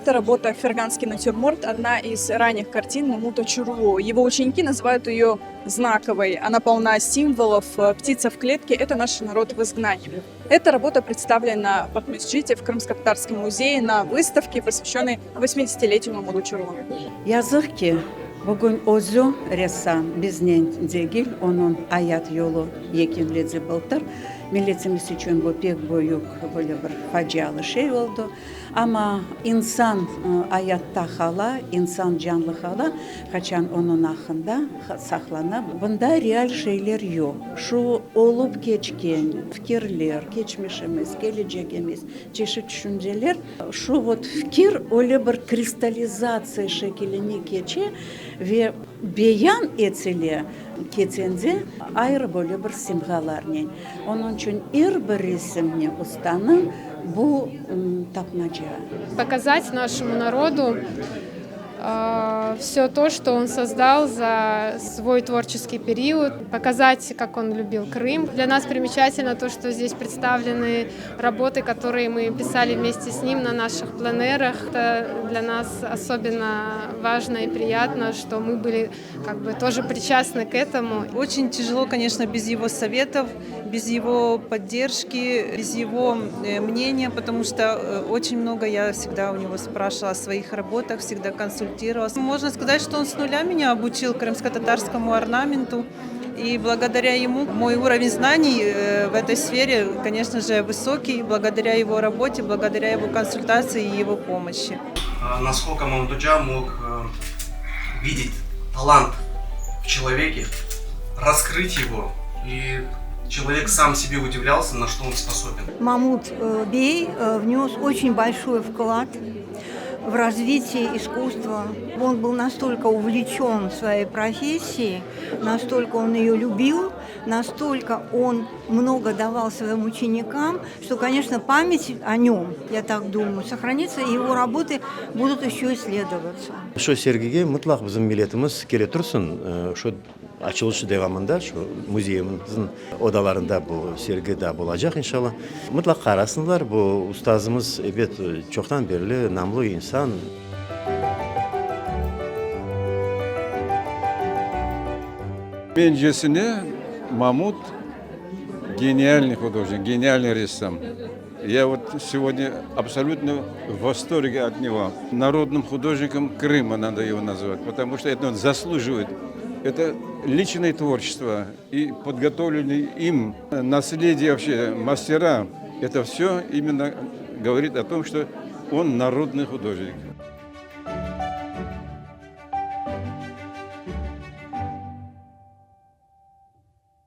Это работа «Ферганский натюрморт», одна из ранних картин Мамута Чорлу. Его ученики называют ее знаковой. Она полна символов. Птица в клетке – это наш народ в изгнании. Эта работа представлена в Ахмеджите в Крымско-Татарском музее на выставке, посвященной 80-летию Мамуту Чорлу. Yazık ki bugün özü ressam bizden değil, onun hayat yolu yekinledi былтыр. Milletimiz için bu pek büyük böyle bir facialı şey oldu. Ama insan hayatta hala, insan canlı hala, kaçan onun hakkında saklanıp. Bunda real şeyler yok. Şu olup geçken fikirler, geçmişimiz, geleceğimiz, çeşitli düşünceler, şu fikir öyle bir kristalizasyon şekline geçiyor ve beyan etsile ketende ayrı böyle bir simgelerle. Onun için her bir resimni ustanın bu tapmaca. Показать нашему народу все то, что он создал за свой творческий период, показать, как он любил Крым. Для нас примечательно то, что здесь представлены работы, которые мы писали вместе с ним на наших пленерах. Это для нас особенно важно и приятно, что мы были тоже причастны к этому. Очень тяжело, конечно, без его советов, без его поддержки, без его мнения, потому что очень много я всегда у него спрашивала о своих работах, всегда консультировалась. Можно сказать, что он с нуля меня обучил крымско-татарскому орнаменту. И благодаря ему мой уровень знаний в этой сфере, конечно же, высокий, благодаря его работе, благодаря его консультации и его помощи. Насколько Мамдуджа мог видеть талант в человеке, раскрыть его, и человек сам себе удивлялся, на что он способен. Мамут Бей внес очень большой вклад в развитие искусства. Он был настолько увлечен своей профессией, настолько он ее любил, настолько он много давал своим ученикам, что, конечно, память о нем, я так думаю, сохранится, и его работы будут еще исследоваться. Şu sergiге mutlaq bizim milletimiz kele tursun. Şu açılışı devamında şu muzeyimizin odalarında bu sergi de olacak inşallah. Mutlaq qarasınlar. Bu ustazımız evet çoktan beri namlı insan. Бенджесине Мамут гениальный художник, гениальный рисунок. Я вот сегодня абсолютно в восторге от него. Народным художником Крыма надо его назвать, потому что это он заслуживает. Это личное творчество и подготовленное им наследие вообще мастера. Это все именно говорит о том, что он народный художник.